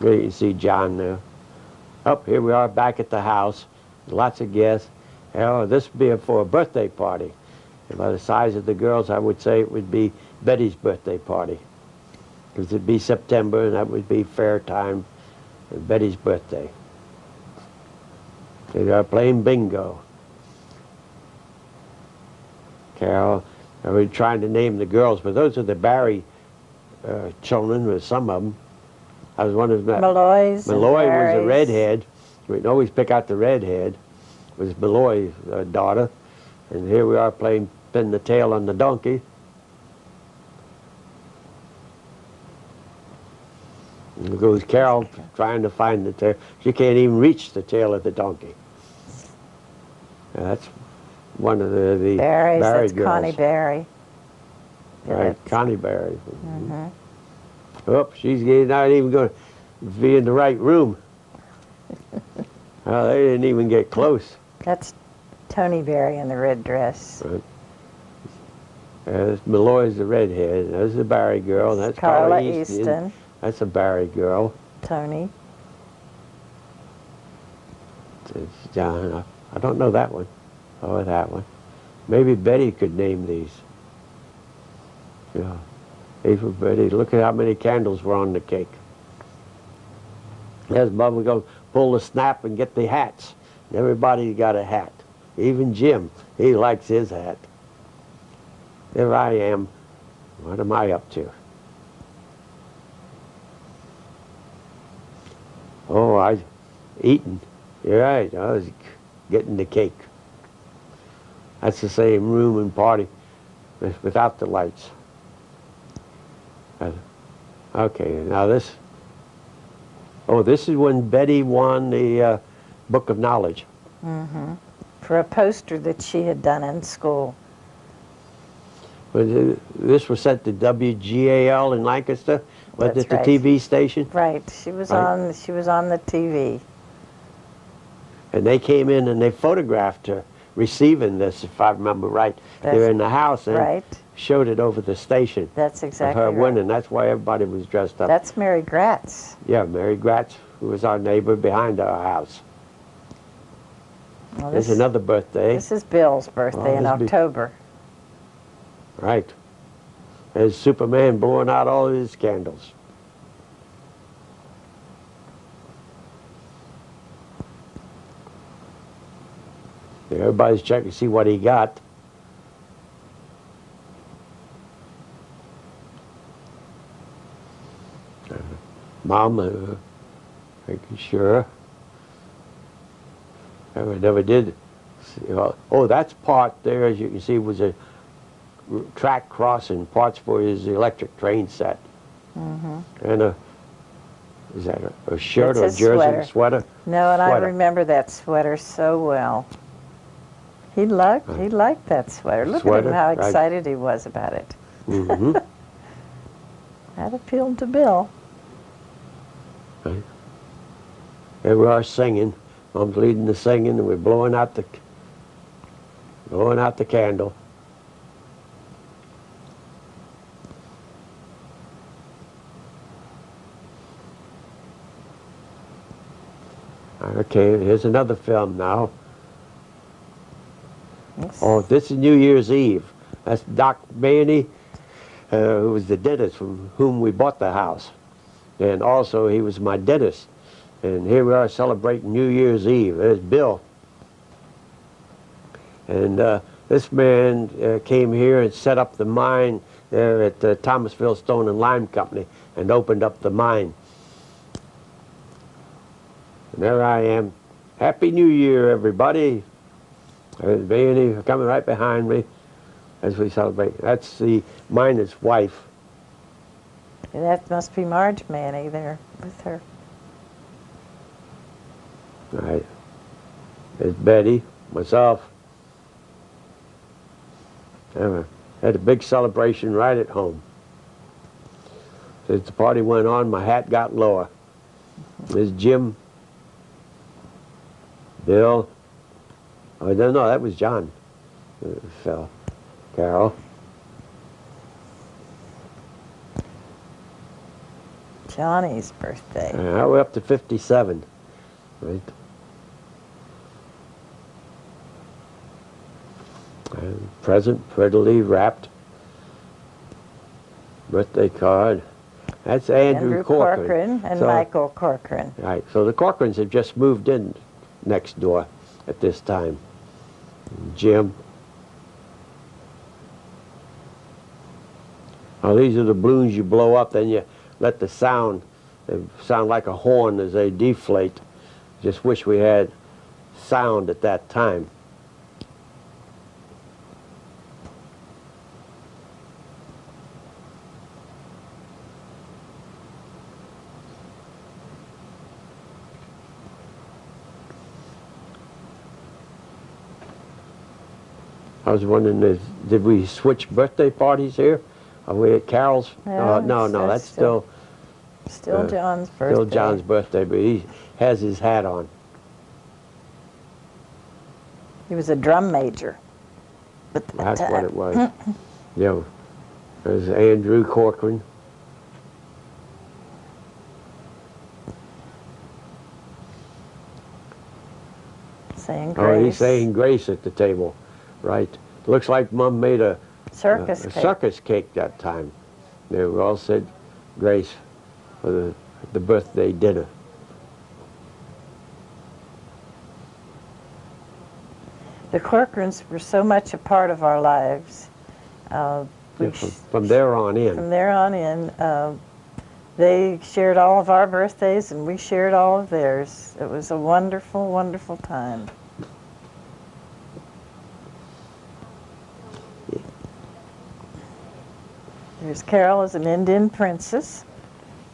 There you can see John there. Up here we are back at the house. Lots of guests. Oh, this would be for a birthday party. And by the size of the girls, I would say it would be Betty's birthday party. Because it'd be September, and that would be fair time for Betty's birthday. They are playing bingo. Carol, I was trying to name the girls, but those are the Barry children, with some of them. I was wondering if Malloy's Malloy was a redhead. We'd always pick out the redhead. It was Malloy's daughter. And here we are playing pin the tail on the donkey. And goes Carol trying to find the tail. She can't even reach the tail of the donkey. That's one of the Barry girls. Connie Barry. Right, Connie Barry. Oh, she's not even going to be in the right room. Well, they didn't even get close. That's Tony Barry in the red dress. Right. Malloy's the redhead. That's the Barry girl. That's Carla Easton. Easton. That's a Barry girl. Tony. It's John. I don't know that one. Oh, that one. Maybe Betty could name these. Yeah. These were Betty. Look at how many candles were on the cake. There's Bubba go pull the snap and get the hats. Everybody got a hat. Even Jim, he likes his hat. There I am. What am I up to? Oh, I eating. You're right. I was getting the cake. That's the same room and party without the lights. Okay, now this. Oh, this is when Betty won the Book of Knowledge. For a poster that she had done in school. This was sent to WGAL in Lancaster. Was it the right. TV station? Right. She was on the TV. And they came in and they photographed her receiving this, if I remember right. They were in the house and showed it over the station. That's exactly of her winning. That's why everybody was dressed up. That's Mary Gratz. Yeah, Mary Gratz, who was our neighbor behind our house. Well, There's another birthday. This is Bill's birthday in October. Right. There's Superman blowing out all his candles. Everybody's checking to see what he got. Mom, making sure. I never did. Oh, that's part there, as you can see, was a track crossing, parts for his electric train set. And is that a shirt or a jersey sweater? No, and I remember that sweater so well. He liked that sweater. Look at him, how excited he was about it. That appealed to Bill. Right. There we are singing. Mom's leading the singing, and we're blowing out the candle. Okay, here's another film now. Oh, this is New Year's Eve. That's Doc Maney, who was the dentist from whom we bought the house. And also, he was my dentist. And here we are celebrating New Year's Eve. There's Bill. And this man came here and set up the mine there at the Thomasville Stone and Lime Company and opened up the mine. And there I am. Happy New Year, everybody. There's Manny coming right behind me as we celebrate. That's the miner's wife. That must be Marge Manny there with her. Right. There's Betty, myself. And had a big celebration right at home. As the party went on, my hat got lower. There's Jim, Bill. Oh, no, that was John. Phil, Carol. Johnny's birthday. Now we're up to 57, right? And present, prettily wrapped. Birthday card. That's Andrew Corcoran. And Michael Corcoran. Right, so the Corcorans have just moved in next door at this time. Jim. Now these are the balloons you blow up, then you let the sound, they sound like a horn as they deflate. Just wish we had sound at that time. I was wondering, did we switch birthday parties here? Are we at Carol's? No, that's still John's birthday. Still John's birthday, but he has his hat on. He was a drum major. That's what it was. Yeah, there's Andrew Corcoran. Saying grace. Oh, he's saying grace at the table, right? Looks like Mom made a circus cake that time. They all said grace for the birthday dinner. The Corcorans were so much a part of our lives. From there on in. From there on in, they shared all of our birthdays and we shared all of theirs. It was a wonderful, wonderful time. There's Carol as an Indian princess,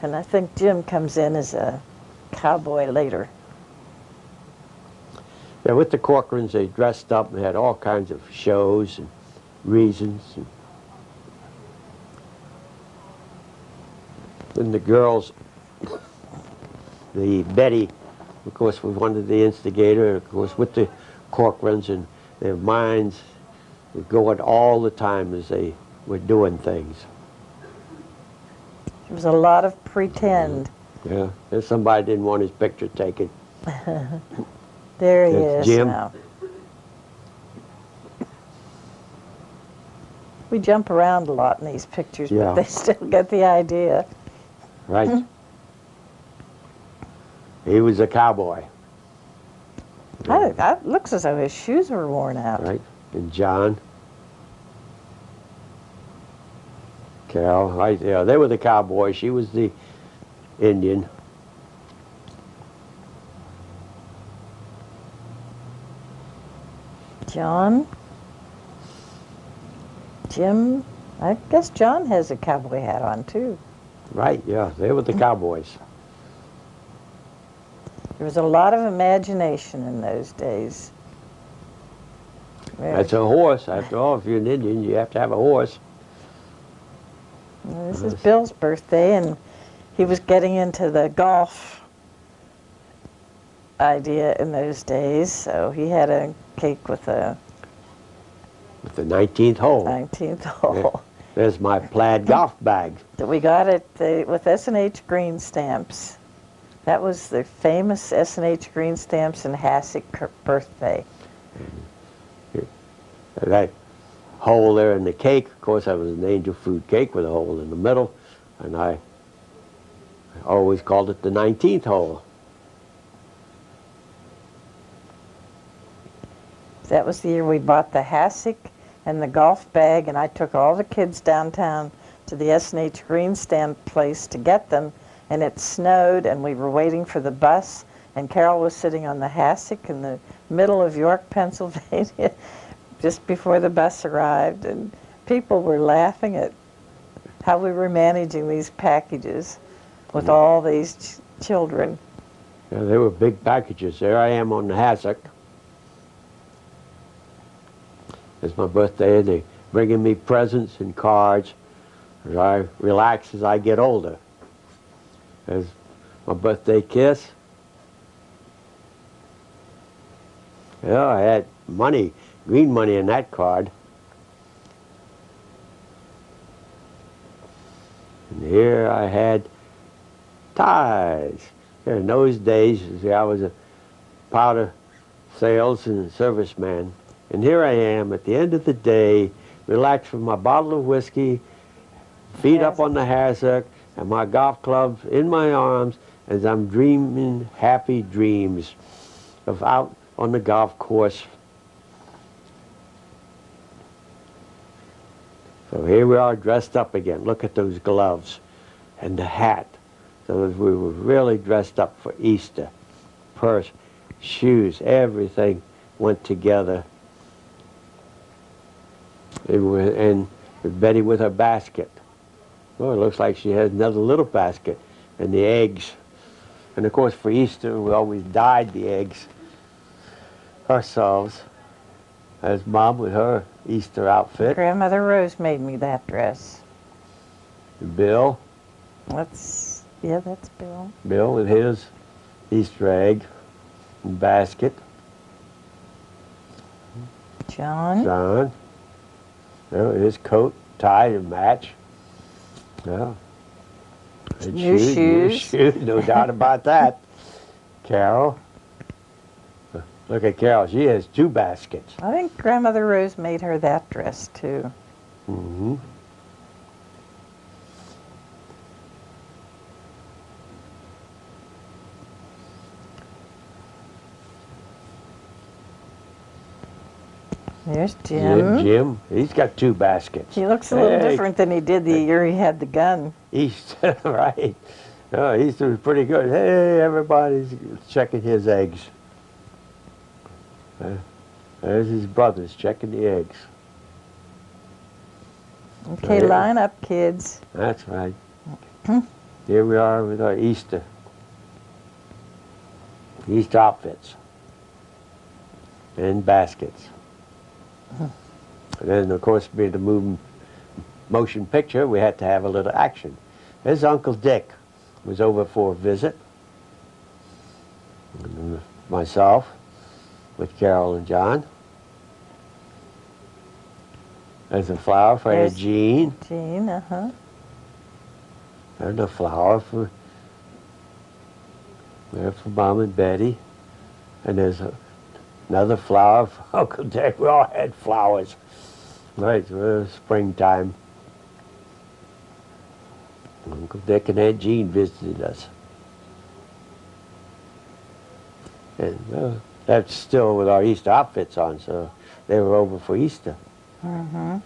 and I think Jim comes in as a cowboy later. Yeah, with the Corcorans, they dressed up and had all kinds of shows and reasons. And the girls, the Betty, of course, was one of the instigator, of course, with the Corcorans, and their minds were going all the time as they were doing things. There was a lot of pretend. Yeah, and somebody didn't want his picture taken. There he That's is Jim. now. We jump around a lot in these pictures, Yeah. but they still get the idea. Right. He was a cowboy. It looks as though his shoes were worn out. Right. And John. Carol, right there. They were the cowboys. She was the Indian. John. Jim. I guess John has a cowboy hat on, too. Right, yeah. They were the cowboys. There was a lot of imagination in those days. That's a horse. After all, if you're an Indian, you have to have a horse. This is Bill's birthday, and he was getting into the golf idea in those days, so he had a cake with a With the 19th hole. 19th hole. There's my plaid golf bag. That we got it with S&H green stamps. That was the famous S&H green stamps and Hassick birthday. That hole there in the cake, of course, that was an angel food cake with a hole in the middle, and I always called it the 19th hole. That was the year we bought the Hassick and the golf bag, and I took all the kids downtown to the S&H green stamp place to get them, and it snowed, and we were waiting for the bus, and Carol was sitting on the Hassick in the middle of York, Pennsylvania, just before the bus arrived, and people were laughing at how we were managing these packages with all these children. Yeah, they were big packages. There I am on the Hassick. It's my birthday, and they're bringing me presents and cards as I relax as I get older. There's my birthday kiss. Yeah, I had money, green money in that card. And here I had ties. In those days, you see, I was a powder sales and serviceman. And here I am at the end of the day, relaxed with my bottle of whiskey, feet up on the hassock, and my golf clubs in my arms as I'm dreaming happy dreams of out on the golf course. So here we are dressed up again. Look at those gloves and the hat. So we were really dressed up for Easter. Purse, shoes, everything went together. And Betty with her basket. Oh, it looks like she has another little basket. And the eggs. And of course for Easter we always dyed the eggs ourselves. As Mom with her Easter outfit. Grandmother Rose made me that dress. Bill. That's Bill. Bill with his Easter egg and basket. John. John. Oh, his coat, tie to match. Oh. And New shoes. No doubt about that. Carol. Look at Carol. She has 2 baskets. I think Grandmother Rose made her that dress too. Mm-hmm. There's Jim. Jim, he's got 2 baskets. He looks a little different than he did the year he had the gun. Easter, right. Oh, Easter was pretty good. Hey, everybody's checking his eggs. There's his brothers checking the eggs. Okay, line up, kids. That's right. Here we are with our Easter outfits and baskets. And then, of course, being the motion picture, we had to have a little action. There's Uncle Dick was over for a visit. And myself with Carol and John. There's a flower for Aunt Jean. Jean, uh-huh. There's a flower for Mom and Betty. And there's another flower for Uncle Dick. We all had flowers. Right, it was springtime. Uncle Dick and Aunt Jean visited us. And that's still with our Easter outfits on, so they were over for Easter. Mm-hmm.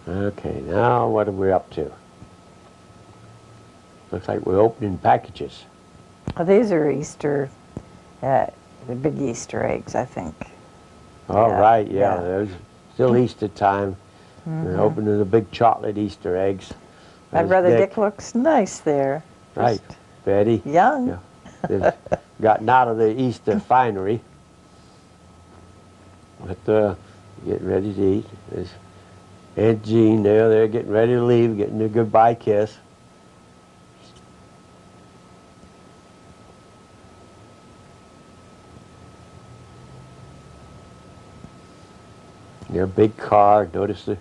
Okay, now what are we up to? Looks like we're opening packages. Well, these are Easter, the big Easter eggs, I think. All right, yeah. There's still Easter time. We're opening the big chocolate Easter eggs. My brother Dick looks nice there. Right, Betty. Young. Yeah. They've gotten out of the Easter finery. But getting ready to eat. There's Aunt Jean there. They're getting ready to leave, getting a goodbye kiss. Their big car. Notice the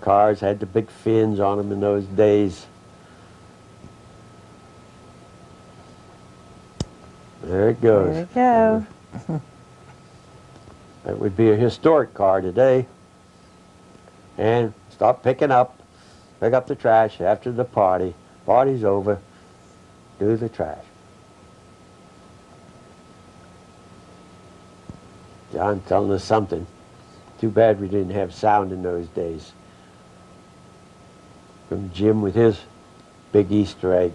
cars had the big fins on them in those days. There it goes. There we go. That would be a historic car today. And start pick up the trash after the party. Party's over. Do the trash. John telling us something. Too bad we didn't have sound in those days. From Jim with his big Easter egg.